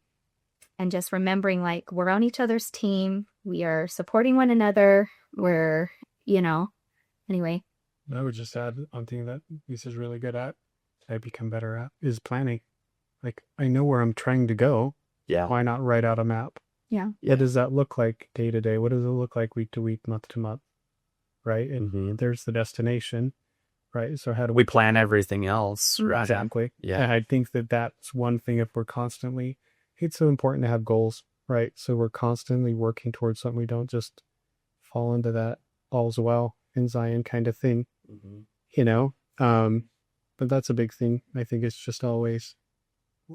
[SPEAKER 4] just remembering like we're on each other's team, we are supporting one another, we're anyway.
[SPEAKER 6] I would just add one thing that Lisa's really good at, I become better at, is planning. Like, I know where I'm trying to go.
[SPEAKER 3] Yeah.
[SPEAKER 6] Why not write out a map?
[SPEAKER 4] Yeah.
[SPEAKER 6] What does that look like day to day? What does it look like week to week, month to month? Right? And there's the destination, right? So how do
[SPEAKER 3] we plan everything else? Right.
[SPEAKER 6] Exactly.
[SPEAKER 3] Yeah.
[SPEAKER 6] And I think that that's one thing, if we're constantly, it's so important to have goals, right? So we're constantly working towards something. We don't just fall into that all's well in Zion kind of thing, but that's a big thing. I think it's just always,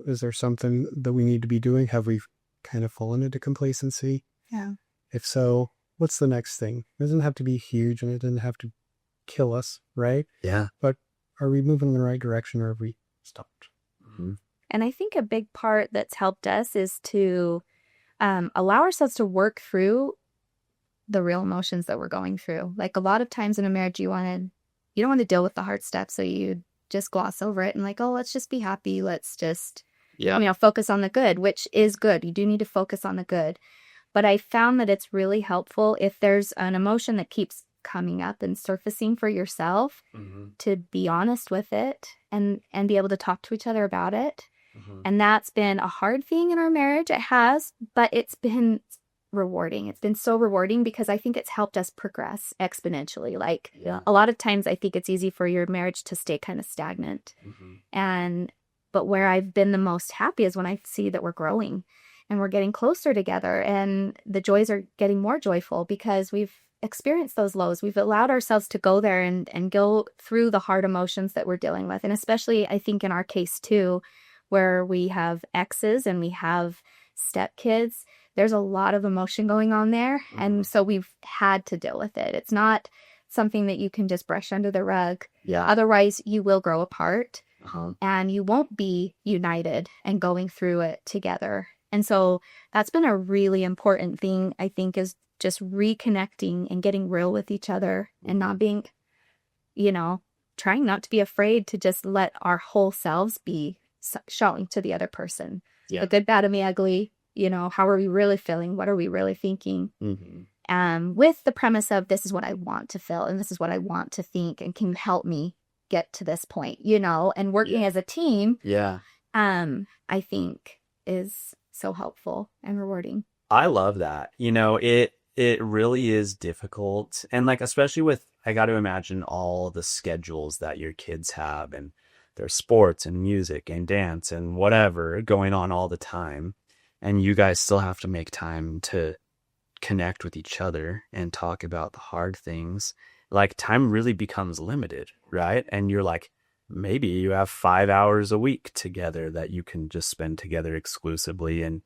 [SPEAKER 6] is there something that we need to be doing? Have we kind of fallen into complacency?
[SPEAKER 4] Yeah.
[SPEAKER 6] If so, what's the next thing? It doesn't have to be huge and it doesn't have to kill us, right?
[SPEAKER 3] Yeah.
[SPEAKER 6] But are we moving in the right direction, or have we stopped?
[SPEAKER 4] And I think a big part that's helped us is to allow ourselves to work through the real emotions that we're going through. Like a lot of times in a marriage, you don't want to deal with the hard stuff. So you just gloss over it and like, oh, let's just be happy. Let's just, focus on the good, which is good. You do need to focus on the good. But I found that it's really helpful if there's an emotion that keeps coming up and surfacing for yourself to be honest with it and be able to talk to each other about it. And that's been a hard thing in our marriage. It has, but it's been rewarding. It's been so rewarding because I think it's helped us progress exponentially. Like a lot of times I think it's easy for your marriage to stay kind of stagnant. But where I've been the most happy is when I see that we're growing and we're getting closer together and the joys are getting more joyful because we've experienced those lows. We've allowed ourselves to go there and go through the hard emotions that we're dealing with. And especially I think in our case too, where we have exes and we have stepkids, there's a lot of emotion going on there. And so we've had to deal with it. It's not something that you can just brush under the rug. Otherwise, you will grow apart and you won't be united and going through it together. And so that's been a really important thing, I think, is just reconnecting and getting real with each other and not being, trying not to be afraid to just let our whole selves be shown to the other person. The good, bad, and the ugly. How are we really feeling? What are we really thinking? With the premise of this is what I want to feel and this is what I want to think and can you help me get to this point, and working as a team, I think is so helpful and rewarding.
[SPEAKER 3] I love that. It really is difficult. And like, especially with, I got to imagine all the schedules that your kids have and their sports and music and dance and whatever going on all the time. And you guys still have to make time to connect with each other and talk about the hard things. Like time really becomes limited, right? And you're like, maybe you have 5 hours a week together that you can just spend together exclusively. And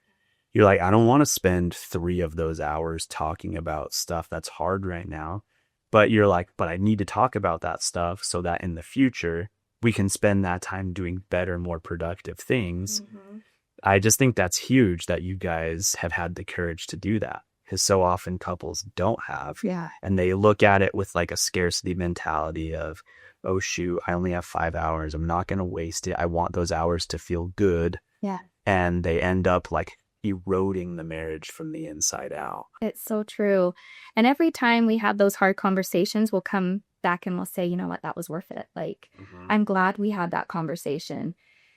[SPEAKER 3] you're like, I don't want to spend 3 of those hours talking about stuff that's hard right now. But you're like, but I need to talk about that stuff so that in the future we can spend that time doing better, more productive things. I just think that's huge that you guys have had the courage to do that, because so often couples don't have. And they look at it with like a scarcity mentality of, oh, shoot, I only have 5 hours. I'm not going to waste it. I want those hours to feel good. And they end up like eroding the marriage from the inside out.
[SPEAKER 4] It's so true. And every time we have those hard conversations, we'll come back and we'll say, you know what, that was worth it. Like, I'm glad we had that conversation.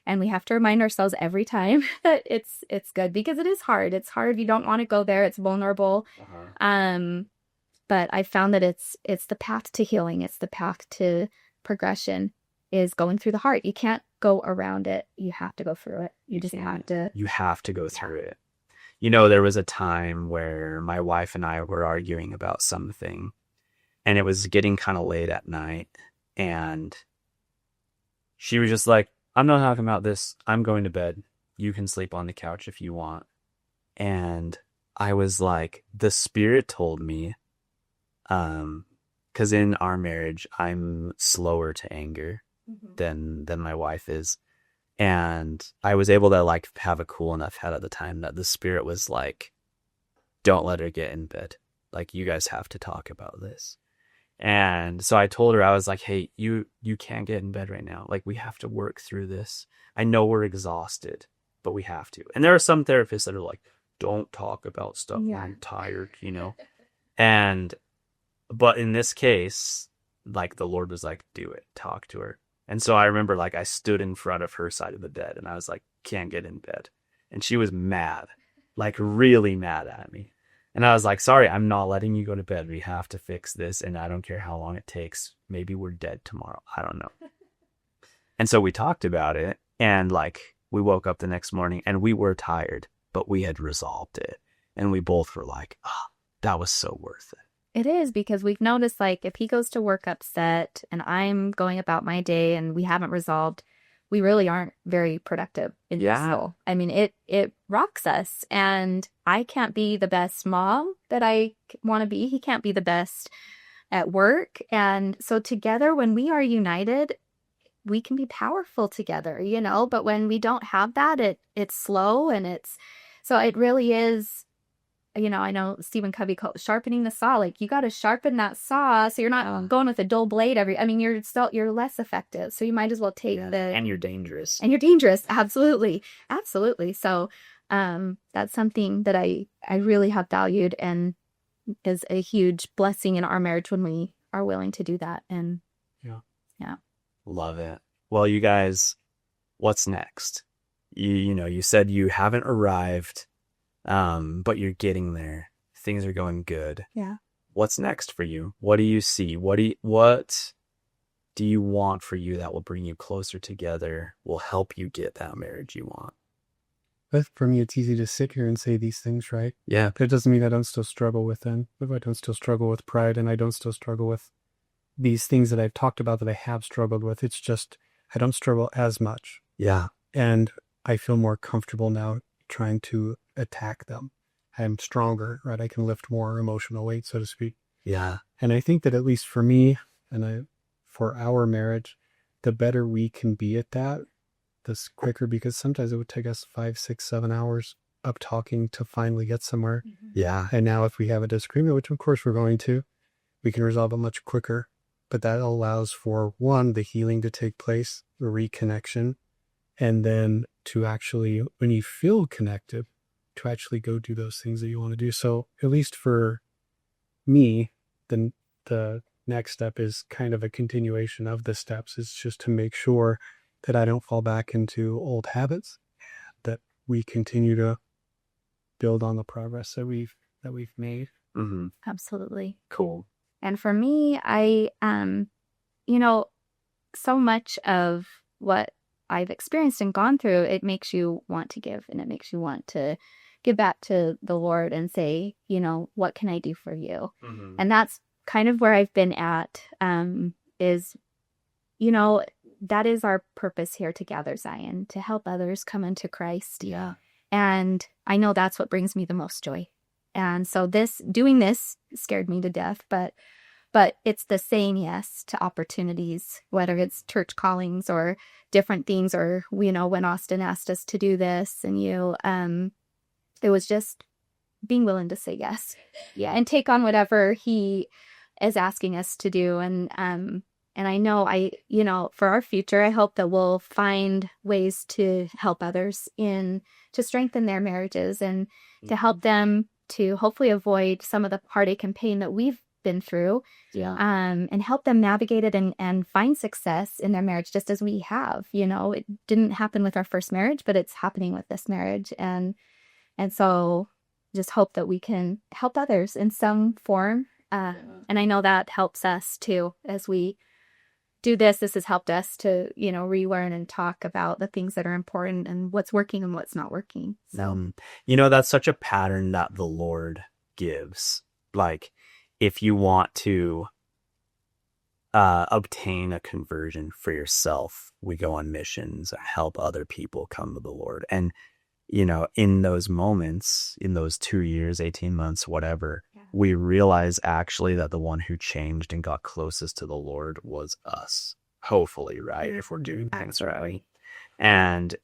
[SPEAKER 4] And we have to remind ourselves every time that it's good because it is hard. It's hard. You don't want to go there. It's vulnerable. But I found that it's the path to healing. It's the path to progression is going through the heart. You can't go around it. You have to go through it. You just have to.
[SPEAKER 3] You have to go through it. There was a time where my wife and I were arguing about something and it was getting kind of late at night. And she was just like, I'm not talking about this. I'm going to bed. You can sleep on the couch if you want. And I was like, the Spirit told me, because in our marriage, I'm slower to anger than my wife is. And I was able to like have a cool enough head at the time that the Spirit was like, don't let her get in bed. Like, you guys have to talk about this. And so I told her, I was like, hey, you can't get in bed right now. Like, we have to work through this. I know we're exhausted, but we have to. And there are some therapists that are like, don't talk about stuff when I'm tired, But in this case, like, the Lord was like, do it, talk to her. And so I remember like I stood in front of her side of the bed and I was like, can't get in bed. And she was mad, like really mad at me. And I was like, sorry, I'm not letting you go to bed. We have to fix this. And I don't care how long it takes. Maybe we're dead tomorrow. I don't know. And so we talked about it. And like, we woke up the next morning and we were tired, but we had resolved it. And we both were like, oh, that was so worth it.
[SPEAKER 4] It is, because we've noticed like if he goes to work upset and I'm going about my day and we haven't resolved, we really aren't very productive in this role. I mean, it rocks us, and I can't be the best mom that I want to be. He can't be the best at work. And so together, when we are united, we can be powerful together, but when we don't have that, it's slow and it's So it really is, you know, I know Stephen Covey called it sharpening the saw. Like, you got to sharpen that saw so you're not going with a dull blade you're less effective. So you might as well take
[SPEAKER 3] and you're dangerous.
[SPEAKER 4] And you're dangerous. Absolutely. Absolutely. So that's something that I really have valued and is a huge blessing in our marriage when we are willing to do that. And yeah.
[SPEAKER 3] Love it. Well, you guys, what's next? You said you haven't arrived, but you're getting there. Things are going good.
[SPEAKER 4] Yeah.
[SPEAKER 3] What's next for you? What do you see? What do you want for you that will bring you closer together, will help you get that marriage you want?
[SPEAKER 6] But for me, it's easy to sit here and say these things, right?
[SPEAKER 3] Yeah.
[SPEAKER 6] But it doesn't mean I don't still struggle with them. If I don't still struggle with pride, and I don't still struggle with these things that I've talked about that I have struggled with. It's just I don't struggle as much.
[SPEAKER 3] Yeah.
[SPEAKER 6] And I feel more comfortable now trying to attack them. I'm stronger, right? I can lift more emotional weight, so to speak.
[SPEAKER 3] Yeah.
[SPEAKER 6] And I think that at least for me for our marriage, the better we can be at that, the quicker, because sometimes it would take us 5, 6, 7 hours of talking to finally get somewhere.
[SPEAKER 3] Yeah.
[SPEAKER 6] And now if we have a disagreement, which of course we're going to, we can resolve it much quicker. But that allows for, one, the healing to take place, the reconnection, and then to actually, when you feel connected, to actually go do those things that you want to do. So at least for me, the next step is kind of a continuation of the steps. It's just to make sure that I don't fall back into old habits, that we continue to build on the progress that we've made.
[SPEAKER 3] Mm-hmm.
[SPEAKER 4] Absolutely.
[SPEAKER 3] Cool.
[SPEAKER 4] And for me, I, so much of what I've experienced and gone through, it makes you want to give, and it makes you want to give back to the Lord and say, what can I do for you?
[SPEAKER 3] Mm-hmm.
[SPEAKER 4] And that's kind of where I've been at, is, that is our purpose here to Gather Zion, to help others come into Christ.
[SPEAKER 3] Yeah.
[SPEAKER 4] And I know that's what brings me the most joy. And so doing this scared me to death, but it's the saying yes to opportunities, whether it's church callings or different things, or, when Austin asked us to do this and it was just being willing to say yes. Yeah. And take on whatever he is asking us to do. And I know for our future, I hope that we'll find ways to help others to strengthen their marriages and to help them to hopefully avoid some of the heartache and pain that we've been through, and help them navigate it and find success in their marriage, just as we have. It didn't happen with our first marriage, but it's happening with this marriage. And so just hope that we can help others in some form. And I know that helps us too, as we do this. This has helped us to, relearn and talk about the things that are important and what's working and what's not working. So,
[SPEAKER 3] that's such a pattern that the Lord gives. Like, if you want to obtain a conversion for yourself, we go on missions, help other people come to the Lord. And, in those moments, in those 2 years, 18 months, whatever, we realize actually that the one who changed and got closest to the Lord was us. Hopefully, right? If we're doing things right. And,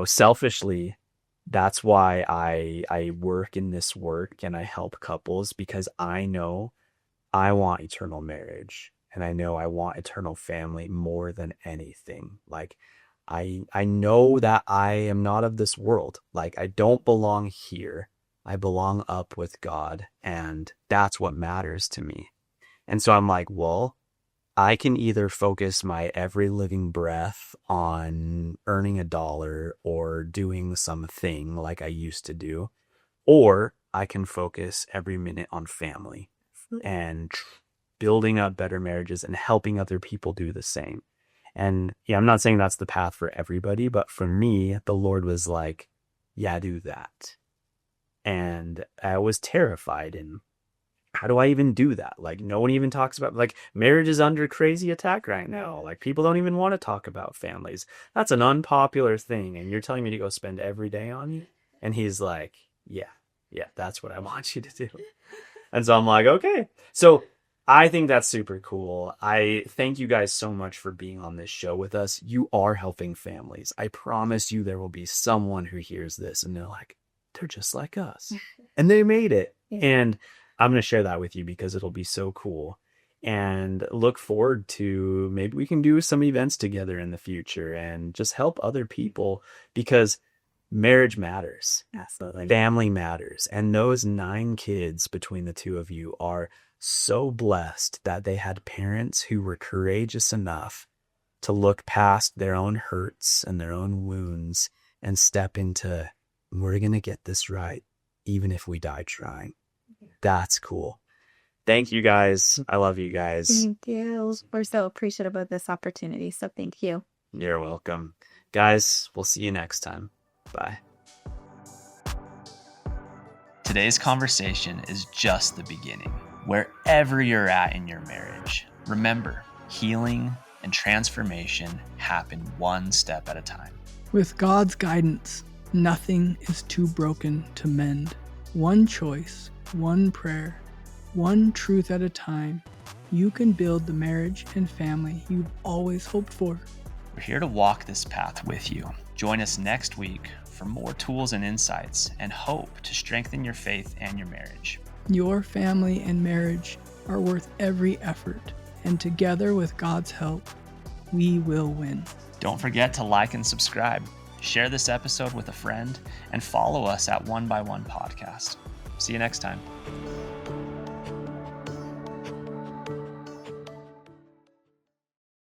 [SPEAKER 3] selfishly, that's why I work in this work and I help couples, because I know I want eternal marriage, and I know I want eternal family more than anything. Like, I know that I am not of this world. Like, I don't belong here. I belong up with God, and that's what matters to me. And so I'm like, well, I can either focus my every living breath on earning $1 or doing something like I used to do, or I can focus every minute on family and building up better marriages and helping other people do the same. And I'm not saying that's the path for everybody, but for me, the Lord was like, yeah, do that. And I was terrified. And how do I even do that? Like, no one even talks about, like, marriage is under crazy attack right now. Like, people don't even want to talk about families. That's an unpopular thing. And you're telling me to go spend every day on you? And he's like, yeah, that's what I want you to do. And so I'm like, okay. So I think that's super cool. I thank you guys so much for being on this show with us. You are helping families. I promise you there will be someone who hears this and they're like, they're just like us. And they made it.
[SPEAKER 4] Yeah.
[SPEAKER 3] And I'm going to share that with you because it'll be so cool. And look forward to maybe we can do some events together in the future and just help other people, because marriage matters.
[SPEAKER 4] Absolutely.
[SPEAKER 3] Family matters. And those 9 kids between the two of you are so blessed that they had parents who were courageous enough to look past their own hurts and their own wounds and step into, we're going to get this right, even if we die trying. That's cool. Thank you guys. I love you guys.
[SPEAKER 4] Thank you. We're so appreciative of this opportunity. So thank you.
[SPEAKER 3] You're welcome. Guys, we'll see you next time. Bye.
[SPEAKER 1] Today's conversation is just the beginning. Wherever you're at in your marriage, remember, healing and transformation happen one step at a time.
[SPEAKER 2] With God's guidance, nothing is too broken to mend. One choice, one prayer, one truth at a time, you can build the marriage and family you've always hoped for.
[SPEAKER 1] We're here to walk this path with you. Join us next week for more tools and insights and hope to strengthen your faith and your marriage.
[SPEAKER 2] Your family and marriage are worth every effort, and together with God's help, we will win.
[SPEAKER 1] Don't forget to like and subscribe. Share this episode with a friend and follow us at One by One Podcast. See you next time.